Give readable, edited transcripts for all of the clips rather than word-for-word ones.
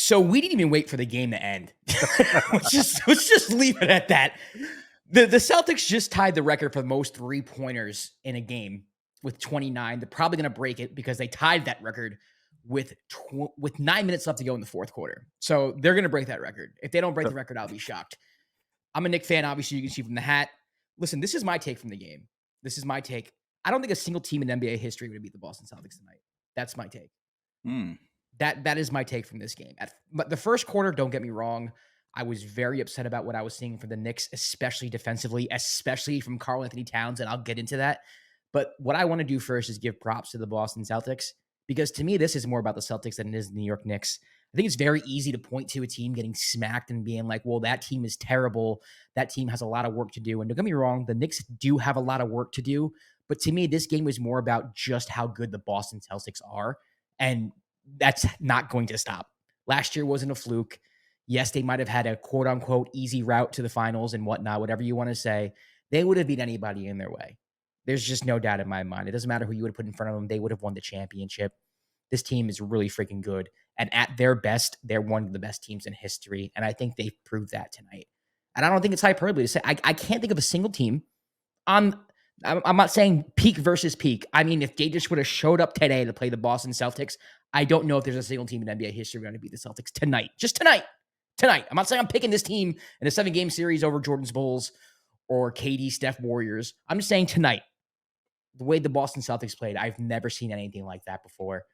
So we didn't even wait for the game to end. let's just leave it at that. The Celtics just tied the record for the most 3-pointers in a game with 29. They're probably going to break it because they tied that record with 9 minutes left to go in the fourth quarter. So they're going to break that record. If they don't break the record, I'll be shocked. I'm a Knicks fan. Obviously, you can see from the hat. Listen, this is my take from the game. This is my take. I don't think a single team in NBA history would beat the Boston Celtics tonight. That's my take. That is my take from this game. But the first quarter, don't get me wrong, I was very upset about what I was seeing from the Knicks, especially defensively, especially from Karl-Anthony Towns, and I'll get into that. But what I want to do first is give props to the Boston Celtics, because to me, this is more about the Celtics than it is the New York Knicks. I think it's very easy to point to a team getting smacked and being like, well, that team is terrible. That team has a lot of work to do. And don't get me wrong, the Knicks do have a lot of work to do. But to me, this game was more about just how good the Boston Celtics are. And that's not going to stop. Last year wasn't a fluke. Yes, they might have had a quote unquote easy route to the finals and whatnot, whatever you want to say. They would have beat anybody in their way. There's just no doubt in my mind. It doesn't matter who you would have put in front of them. They would have won the championship. This team is really freaking good. And at their best, they're one of the best teams in history. And I think they've proved that tonight. And I don't think it's hyperbole to say, I can't think of a single team on, I'm not saying peak versus peak. I mean, if they just would have showed up today to play the Boston Celtics, I don't know if there's a single team in NBA history going to beat the Celtics tonight. Just tonight. Tonight. I'm not saying I'm picking this team in a 7-game series over Jordan's Bulls or KD Steph Warriors. I'm just saying tonight, the way the Boston Celtics played, I've never seen anything like that before.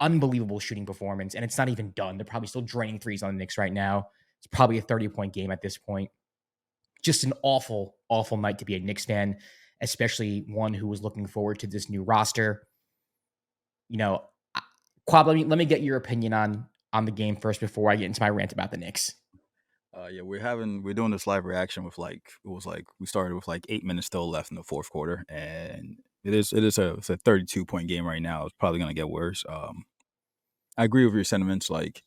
Unbelievable shooting performance, and it's not even done. They're probably still draining threes on the Knicks right now. It's probably a 30-point game at this point. Just an awful, awful night to be a Knicks fan, especially one who was looking forward to this new roster. You know, Kwab, let me get your opinion on the game first before I get into my rant about the Knicks. We're doing this live reaction with we started with 8 minutes still left in the fourth quarter, and it's a 32-point game right now. It's probably going to get worse. I agree with your sentiments. Like,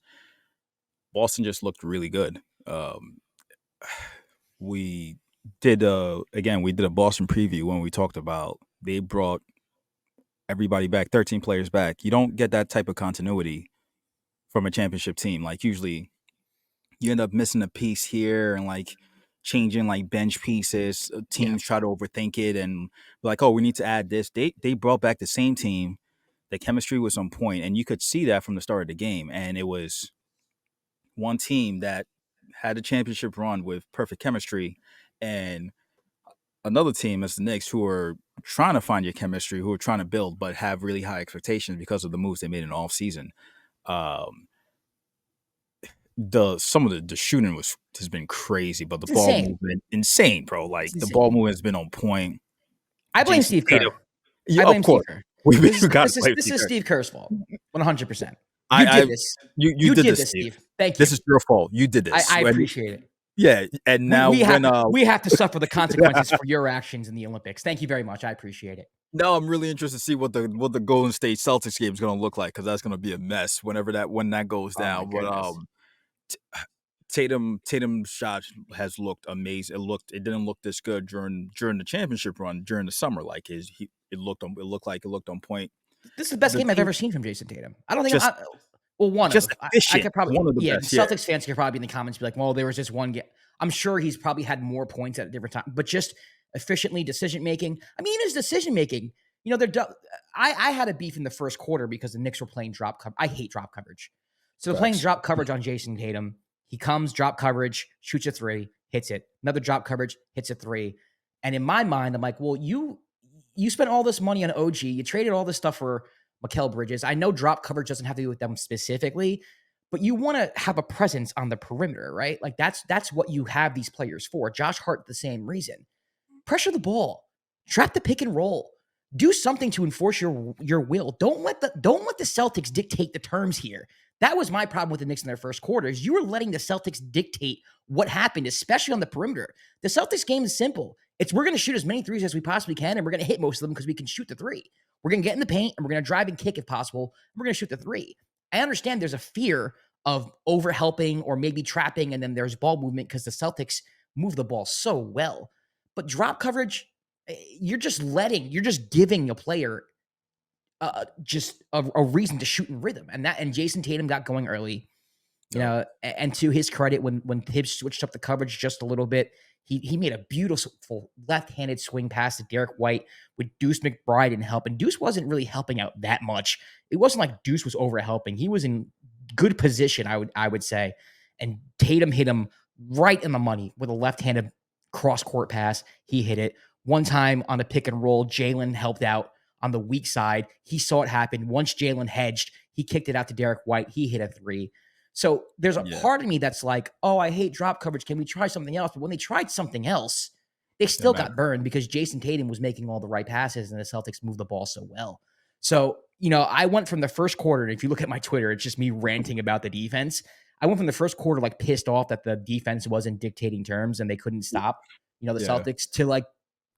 Boston just looked really good. We did a Boston preview when we talked about they brought everybody back, 13 players back. You don't get that type of continuity from a championship team. Like, usually you end up missing a piece here and changing bench pieces. Teams try to overthink it and be like, oh, we need to add this. They brought back the same team. The chemistry was on point, and you could see that from the start of the game. And it was one team that had a championship run with perfect chemistry, and another team as the Knicks who are trying to find your chemistry, who are trying to build, but have really high expectations because of the moves they made in the offseason. Some of the shooting has been crazy, but the ball movement insane, bro. The ball movement has been on point. I blame Steve Kerr. Yeah, of course. This is Steve Kerr's fault, 100%. You did this. You did this, Steve. Thank you. This is your fault. You did this. I appreciate it. Yeah, and now we have to suffer the consequences for your actions in the Olympics. Thank you very much. I appreciate it. Now I'm really interested to see what the Golden State Celtics game is going to look like, because that's going to be a mess when that goes down. But Tatum's shot has looked amazing. It didn't look this good during the championship run during the summer. It looked on point. This is the best game I've ever seen from Jayson Tatum. I don't think I could probably one of the best. Celtics fans could probably in the comments be like, well, there was just one game. I'm sure he's probably had more points at a different time, but just efficiently decision making. I mean, his decision making. You know, I had a beef in the first quarter because the Knicks were playing drop coverage. I hate drop coverage. So they're playing drop coverage on Jayson Tatum. He comes, drop coverage, shoots a 3, hits it. Another drop coverage, hits a 3. And in my mind, I'm like, well, you spent all this money on OG. You traded all this stuff for Mikal Bridges. I know drop coverage doesn't have to do with them specifically, but you want to have a presence on the perimeter, right? That's what you have these players for. Josh Hart, the same reason. Pressure the ball. Trap the pick and roll. Do something to enforce your will. Don't let the Celtics dictate the terms here. That was my problem with the Knicks in their first quarters. You were letting the Celtics dictate what happened, especially on the perimeter. The Celtics game is simple. We're going to shoot as many threes as we possibly can, and we're going to hit most of them because we can shoot the 3. We're going to get in the paint, and we're going to drive and kick if possible, and we're going to shoot the 3. I understand there's a fear of overhelping or maybe trapping, and then there's ball movement because the Celtics move the ball so well. But drop coverage, you're just giving a player just a reason to shoot in rhythm. And Jayson Tatum got going early. Yep. And to his credit, when Tibbs switched up the coverage just a little bit, he made a beautiful left-handed swing pass to Derek White with Deuce McBride in help. And Deuce wasn't really helping out that much. It wasn't like Deuce was over helping. He was in good position, I would say. And Tatum hit him right in the money with a left-handed cross-court pass. He hit it. One time on a pick and roll, Jaylen helped out on the weak side. He saw it happen. Once Jaylen hedged, he kicked it out to Derek White. He hit a three. So there's a part of me that's like, oh, I hate drop coverage. Can we try something else? But when they tried something else, they still got burned because Jayson Tatum was making all the right passes and the Celtics moved the ball so well. So, I went from the first quarter, and if you look at my Twitter, it's just me ranting about the defense. I went from the first quarter like pissed off that the defense wasn't dictating terms and they couldn't stop, the Celtics, to like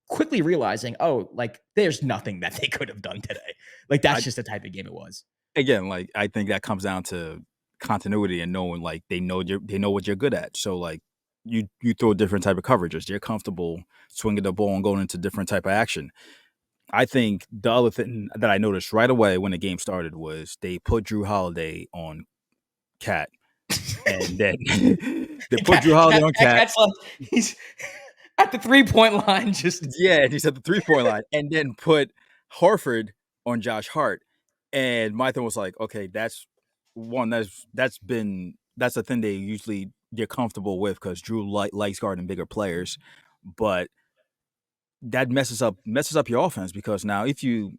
quickly realizing, oh, like there's nothing that they could have done today. Like that's just the type of game it was. Again, like I think that comes down to continuity and knowing like they know what you're good at. So like you throw different type of coverages. You're comfortable swinging the ball and going into different type of action. I think the other thing that I noticed right away when the game started was they put Drew Holiday on Cat. And then they put Drew Holiday on Cat. He's at the 3-point line. And he's at the 3-point line. And then put Horford on Josh Hart. And my thing was like, okay, that's a thing they usually get comfortable with because Drew likes guarding bigger players. But that messes up your offense because now if you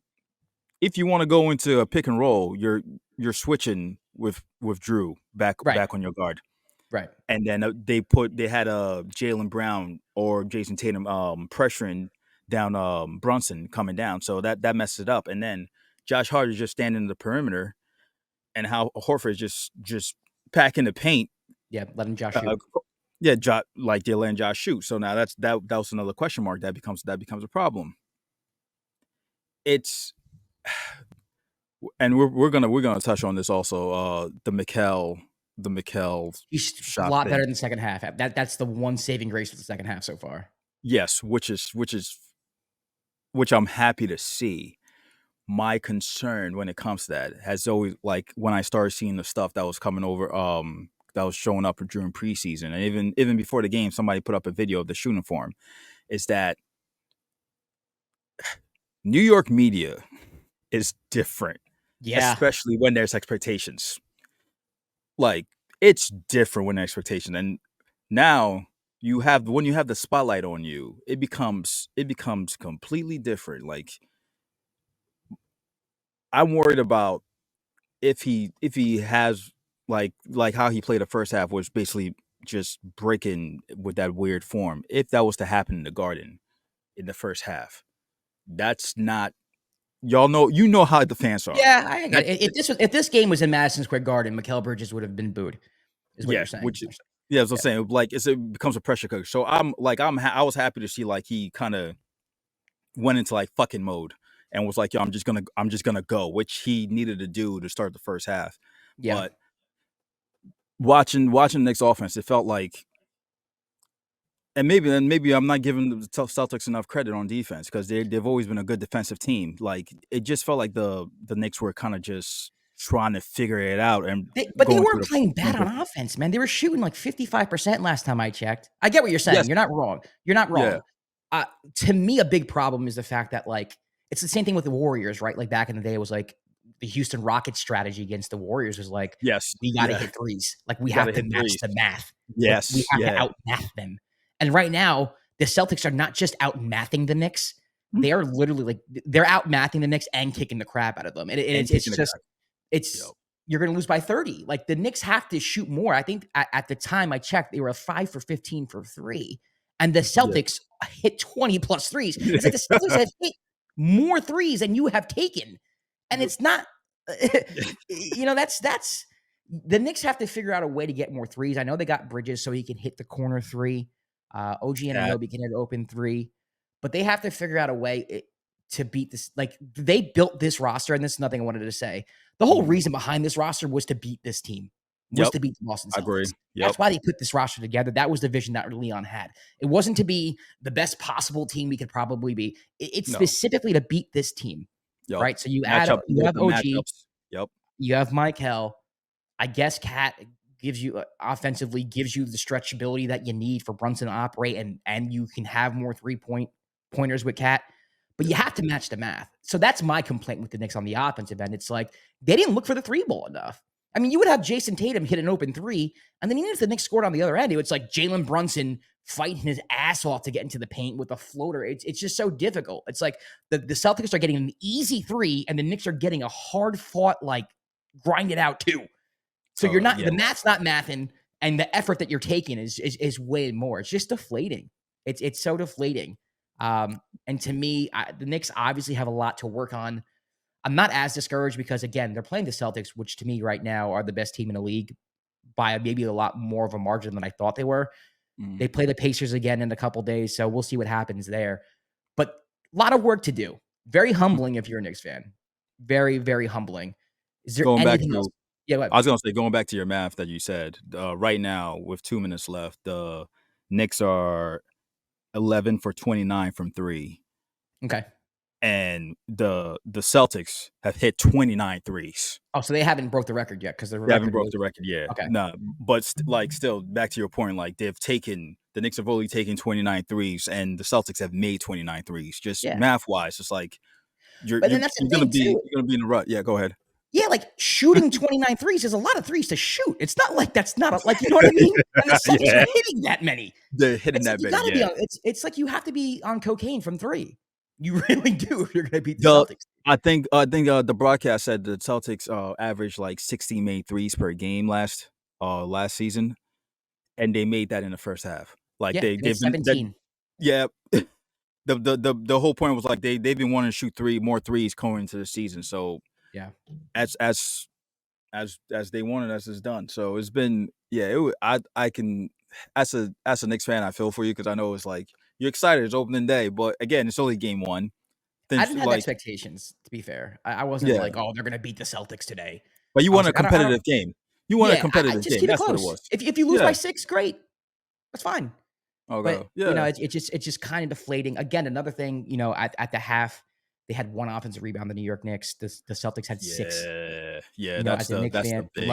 want to go into a pick and roll, you're switching with Drew back on your guard. Right. And then they had Jaylen Brown or Jayson Tatum pressuring down Brunson coming down. So that messes it up. And then Josh Hart is just standing in the perimeter and how Horford is just packing the paint. Yeah, letting Josh shoot. Like they're letting Josh shoot. So now that was another question mark that becomes a problem. And we're gonna touch on this also. The Mikal He's shot a lot thing. better than the second half. That's the one saving grace of the second half so far. Yes, which I'm happy to see. My concern when it comes to that has always, like, when I started seeing the stuff that was coming over, that was showing up during preseason, and even before the game, somebody put up a video of the shooting form, is that New York media is different. Yeah. Especially when there's expectations. Like, it's different when there's expectation. And now when you have the spotlight on you, it becomes completely different. Like, I'm worried about if he has like how he played the first half was basically just breaking with that weird form. If that was to happen in the Garden in the first half, that's not. Y'all know how the fans are. Yeah, I get it. If this game was in Madison Square Garden, Mikal Bridges would have been booed. Is what you're saying? As I'm saying, like it becomes a pressure cooker. So I was happy to see like he kind of went into like fucking mode and was like, yo, I'm just gonna go, which he needed to do to start the first half. Yeah. But watching the Knicks offense, it felt like. And maybe I'm not giving the Celtics enough credit on defense because they've always been a good defensive team. Like it just felt like the Knicks were kind of just trying to figure it out. But they weren't playing bad on offense, man. They were shooting like 55% last time I checked. I get what you're saying. Yes. You're not wrong. Yeah. To me, a big problem is the fact that like it's the same thing with the Warriors, right? Like back in the day, it was like the Houston Rockets strategy against the Warriors was like, we got to hit threes. Like we have to match the math. Yes, like, we have to outmath them. And right now, the Celtics are not just out-mathing the Knicks. They are literally like, they're out-mathing the Knicks and kicking the crap out of them. And you're going to lose by 30. Like the Knicks have to shoot more. I think at the time I checked, they were 5 for 15 for 3. And the Celtics hit 20 plus threes. It's like the Celtics have hit more threes than you have taken. And it's not, that's the Knicks have to figure out a way to get more threes. I know they got Bridges so he can hit the corner 3. OG and Anunoby can hit open 3, but they have to figure out a way to beat this. Like they built this roster, and this is nothing I wanted to say. The whole reason behind this roster was to beat this team, to beat the Boston Celtics. I agree. That's why they put this roster together. That was the vision that Leon had. It wasn't to be the best possible team we could probably be. It's specifically to beat this team, right? So you have OG, you have Mikal. I guess Cat gives you offensively, gives you the stretchability that you need for Brunson to operate, and you can have more pointers with Cat. But you have to match the math. So that's my complaint with the Knicks on the offensive end. It's like they didn't look for the three ball enough. I mean, you would have Jayson Tatum hit an open three, and then even if the Knicks scored on the other end, it's like Jalen Brunson fighting his ass off to get into the paint with a floater. It's just so difficult. It's like the Celtics are getting an easy three, and the Knicks are getting a hard fought, like grind it out two. So you're not the math's not mathing, and the effort that you're taking is way more. It's just deflating. It's so deflating. And to me, the Knicks obviously have a lot to work on. I'm not as discouraged because, again, they're playing the Celtics, which to me right now are the best team in the league by maybe a lot more of a margin than I thought they were. They play the Pacers again in a couple days, so we'll see what happens there. But a lot of work to do. Very humbling if you're a Knicks fan. Very, very humbling. Is there anything else? Yeah, I was going to say, going back to your math that you said, right now with 2 minutes left, the Knicks are 11 for 29 from three. Okay. And the Celtics have hit 29 threes. Oh, so they haven't broke the record yet because they haven't broke the record yet. Okay. No, but still, back to your point, like the Knicks have only taken 29 threes, and the Celtics have made 29 threes. Just math wise, it's like you're gonna be in the rut. Yeah, go ahead. Yeah, like shooting 29 threes is a lot of threes to shoot. It's not like that's not like, you know what I mean? And the Celtics are hitting that many. They're hitting that many. It's like you have to be on cocaine from three. You really do if you're going to beat the Celtics. I think the broadcast said the Celtics averaged like 16 made threes per game last season, and they made that in the first half. Like they've 17. The whole point was like they've been wanting to shoot more threes going into the season. So yeah, as they wanted, as it's done. So it's been I can as a Knicks fan, I feel for you because I know it's like you're excited. It's opening day, but again, it's only game one. I didn't have expectations, to be fair. I wasn't like, oh, they're going to beat the Celtics today. But you want a competitive game. You want a competitive game. Keep it close. If you lose by 6, great. That's fine. Okay. But, you know, it's just kind of deflating. Again, another thing, you know, at the half, they had one offensive rebound. The New York Knicks. The Celtics had 6. Yeah, that's the big.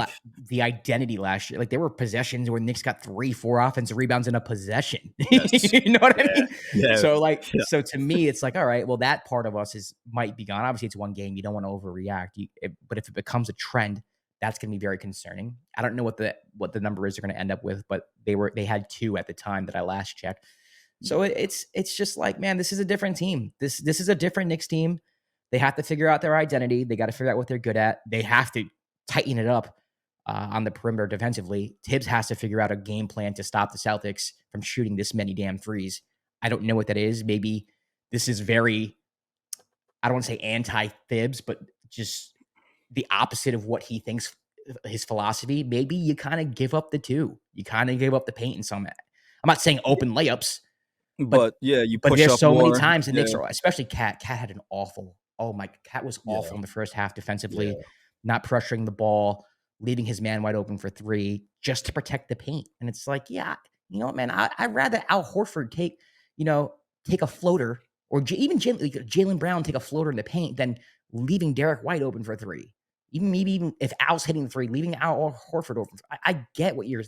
The identity last year. Like there were possessions where Knicks got 3-4 offensive rebounds in a possession. Yes. You know what I mean? Yeah. So to me, it's like, all right, well, that part of us might be gone. Obviously, it's one game. You don't want to overreact. But if it becomes a trend, that's going to be very concerning. I don't know what the number is they're going to end up with, but they had 2 at the time that I last checked. So it's just like, man, this is a different team. This is a different Knicks team. They have to figure out their identity. They got to figure out what they're good at. They have to tighten it up on the perimeter defensively. Tibbs has to figure out a game plan to stop the Celtics from shooting this many damn threes. I don't know what that is. Maybe this is very, I don't want to say anti-Tibbs, but just the opposite of what he thinks his philosophy. Maybe you kind of give up the 2. You kind of give up the paint in some. I'm not saying open layups. But you push but there's up so more. Many times the Knicks are, especially Cat had an awful. Oh my, Cat was awful in the first half defensively, not pressuring the ball, leaving his man wide open for 3 just to protect the paint. And it's like, yeah, you know what, man, I'd rather Al Horford take a floater, or even Jaylen Brown take a floater in the paint than leaving Derek White open for 3. Even if Al's hitting the 3, leaving Al Horford open. I get what you're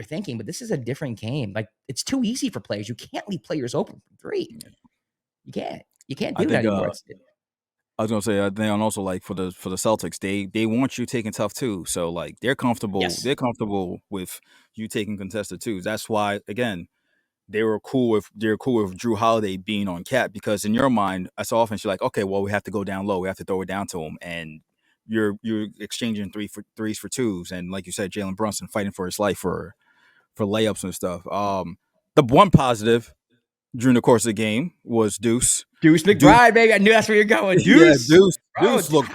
thinking, but this is a different game. Like it's too easy for players. You can't leave players open from 3. You can't do that anymore. I was gonna say, I think, and also like for the Celtics, they want you taking tough twos. So like they're comfortable. Yes. They're comfortable with you taking contested twos. That's why, again, they're cool with Drew Holiday being on Cat, because in your mind, as often you're like, okay, well, we have to go down low. We have to throw it down to him, and you're exchanging threes for 2s, and like you said, Jalen Brunson fighting for his life for layups and stuff. The one positive during the course of the game was Deuce McBride, baby. I knew that's where you're going. Deuce, Deuce looked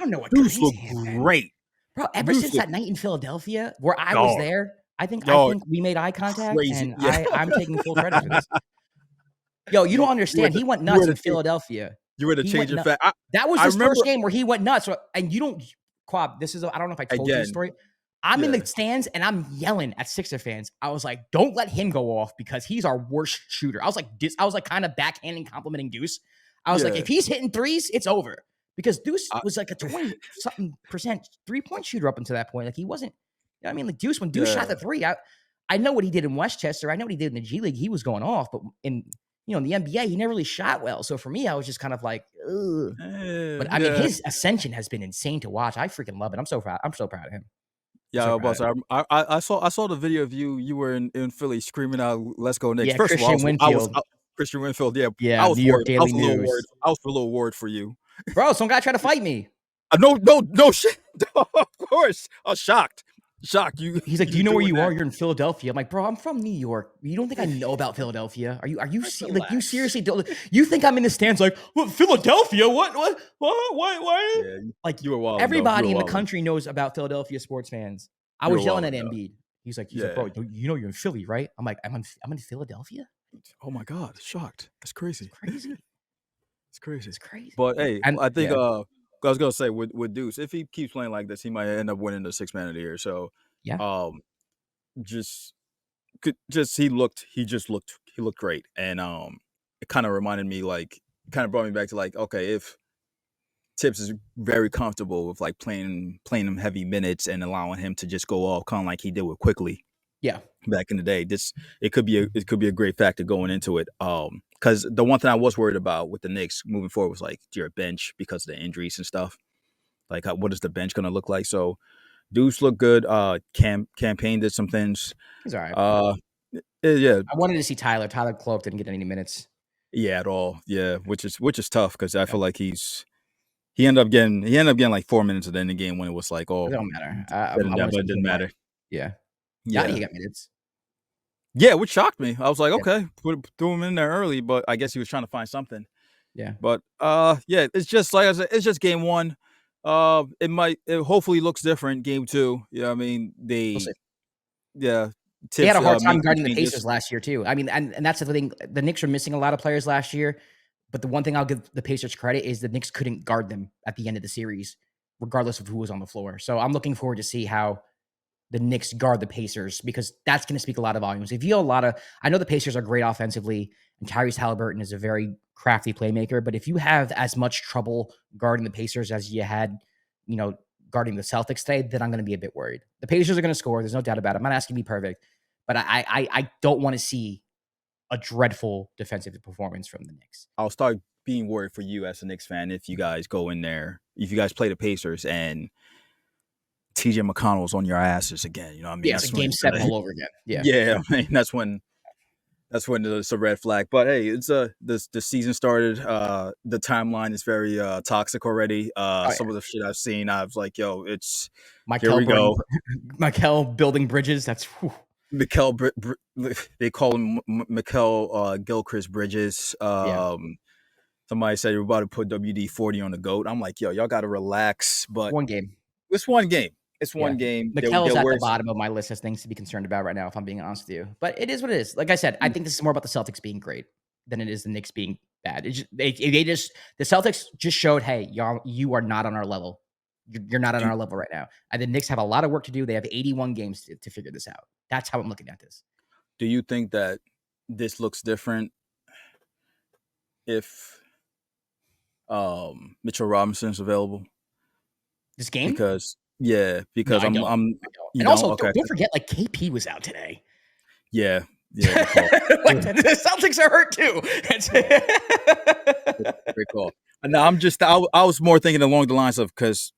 great, bro. Ever since that night in Philadelphia where I was there, I think we made eye contact, and I'm taking full credit for this. Yo, you don't understand. He went nuts in Philadelphia. You were the change of fact. That was his first game where he went nuts. And you don't, Kwab, I don't know if I told you the story. I'm in the stands and I'm yelling at Sixer fans. I was like, don't let him go off because he's our worst shooter. I was like kind of backhanding complimenting Deuce. I was like, if he's hitting 3s, it's over. Because Deuce was like a 20-something% 3-point shooter up until that point. Like he wasn't know what I mean? Like Deuce, when Deuce shot the three, I know what he did in Westchester. I know what he did in the G League. He was going off, but in the NBA, he never really shot well. So for me, I was just kind of like, ugh. But I mean, his ascension has been insane to watch. I freaking love it. I'm so proud. I'm so proud of him. Yeah, I saw the video of you were in Philly screaming out, "Let's go Knicks!" Yeah, First Christian of all, Winfield. Christian Winfield. Yeah, Yeah, I was New York worried. I Daily was a little worried. News. I was a little worried for you, Bro, some guy tried to fight me. No shit. Of course, I was shocked. He's like, "Do you know where you are? You're in Philadelphia." I'm like, "Bro, I'm from New York. You don't think I know about Philadelphia? Are you like you seriously don't? You think I'm in the stands like, what, Philadelphia? What? Yeah, Like you were wild. everybody in the country knows about Philadelphia sports fans. I was yelling at Embiid. He's like, "Bro, you know you're in Philly, right?" I'm like, I'm in Philadelphia. Oh my god, shocked. That's crazy. It's crazy. It's crazy. It's crazy. But hey, I think I was gonna say with Deuce, if he keeps playing like this, he might end up winning the Sixth Man of the Year. So yeah, he looked great, and it kind of reminded me brought me back to like, okay, if Tibbs is very comfortable with like playing him heavy minutes and allowing him to just go off, kind of like he did with Quickly. Yeah. Back in the day, it could be a great factor going into it. Because the one thing I was worried about with the Knicks moving forward was like your bench because of the injuries and stuff. Like, what is the bench going to look like? So, Deuce looked good. Campaign did some things. He's all right. Yeah. I wanted to see Tyler. Tyler Cloak didn't get any minutes. Yeah, at all. Yeah, which is tough because I feel like he ended up getting like 4 minutes at the end of the game when it was like, oh, it don't matter. But it didn't matter. Yeah. Yeah, he got minutes. Yeah, which shocked me. I was like, okay, threw him in there early, but I guess he was trying to find something. Yeah. But yeah, it's just like I said, it's just game one. It hopefully looks different game two. Yeah, I mean We'll see. yeah. They had a hard time guarding the Pacers last year too. I mean, and that's the thing. The Knicks are missing a lot of players last year, but the one thing I'll give the Pacers credit is the Knicks couldn't guard them at the end of the series, regardless of who was on the floor. So I'm looking forward to see how the Knicks guard the Pacers because that's going to speak a lot of volumes. If you have I know the Pacers are great offensively and Tyrese Halliburton is a very crafty playmaker, but if you have as much trouble guarding the Pacers as you had, guarding the Celtics today, then I'm going to be a bit worried. The Pacers are going to score. There's no doubt about it. I'm not asking to be perfect, but I don't want to see a dreadful defensive performance from the Knicks. I'll start being worried for you as a Knicks fan if you guys go in there, if you guys play the Pacers and TJ McConnell's on your asses again. You know what I mean? Yeah, it's game 7 all over again. Yeah. I mean, that's when it's a red flag. But hey, it's the season started. The timeline is very toxic already. Some of the shit I've seen, I was like, yo, it's here we go. Mikel building bridges. That's Mikel. They call him Mikel Gilchrist Bridges. Somebody said you're about to put WD-40 on the GOAT. I'm like, yo, y'all got to relax. But one game. It's one game. It's one game. Mikel's at the bottom of my list as things to be concerned about right now, if I'm being honest with you. But it is what it is. Like I said, I think this is more about the Celtics being great than it is the Knicks being bad. The Celtics just showed, hey, y'all, you are not on our level. You're not on our level right now. And the Knicks have a lot of work to do. They have 81 games to figure this out. That's how I'm looking at this. Do you think that this looks different if Mitchell Robinson's available? This game? Because I'm and also don't forget, like KP was out today. Yeah. Like, the Celtics are hurt too. Great call. No, I was more thinking along the lines of because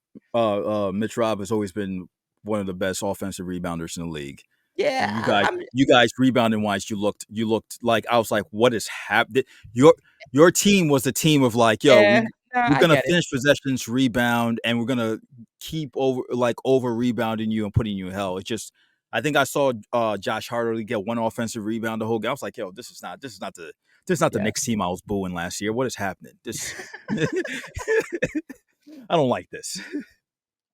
Mitch Rob has always been one of the best offensive rebounders in the league. Yeah, you guys rebounding wise, you looked like I was like, what is happening? Your team was the team of like, yo, we're gonna finish possessions, rebound, and we're gonna keep over rebounding you and putting you in hell. It's just I think I saw Josh Hart get one offensive rebound the whole game. I was like, yo, this is not the Knicks team I was booing last year. What is happening? This I don't like this.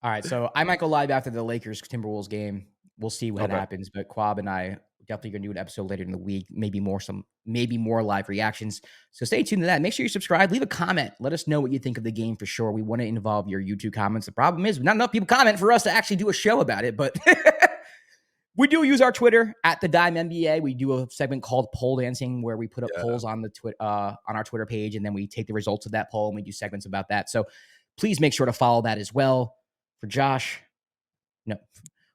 All right, so I might go live after the Lakers Timberwolves game. We'll see what happens, but Kwab and I definitely gonna do an episode later in the week. Maybe more live reactions. So stay tuned to that. Make sure you subscribe. Leave a comment. Let us know what you think of the game for sure. We want to involve your YouTube comments. The problem is not enough people comment for us to actually do a show about it, but we do use our Twitter at the Dime NBA. We do a segment called Poll Dancing where we put up polls on on our Twitter page, and then we take the results of that poll and we do segments about that. So please make sure to follow that as well. For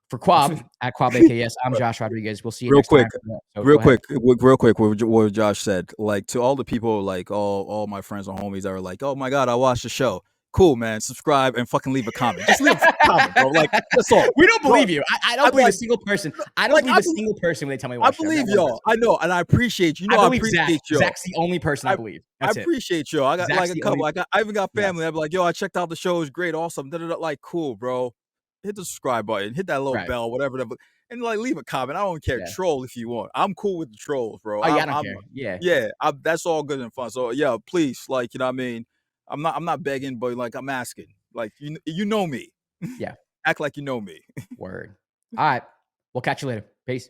For Kwab, at Kwab AKS, I'm Josh Rodriguez. We'll see you Real next time. quick, So real go ahead. quick, real quick. What Josh said, like to all the people, like all my friends and homies that are like, oh my god, I watched the show. Cool, man. Subscribe and fucking leave a comment. Just leave a comment, bro. Like that's all. We don't Bro, believe you. I don't I'm believe like, a single person. I don't like believe a single person when they tell me to I watch shows. believe Not one y'all. person. I know, and I appreciate you. I Know, I believe Zach. appreciate y'all. Zach's the only person I believe. I That's it. appreciate y'all. I got Zach's like a the couple. only- I even got Yeah. family. I'm like, yo, I checked out the show. It's great, awesome. Like, cool, bro. Hit the subscribe button. Hit that little Right. bell, whatever. And like, leave a comment. I don't care. Yeah. Troll if you want. I'm cool with the trolls, bro. Oh yeah, I don't care. Yeah. Yeah. That's all good and fun. So yeah, please, like, you know what I mean. I'm not begging, but like, I'm asking. Like, you know me. Yeah. Act like you know me. Word. All right. We'll catch you later. Peace.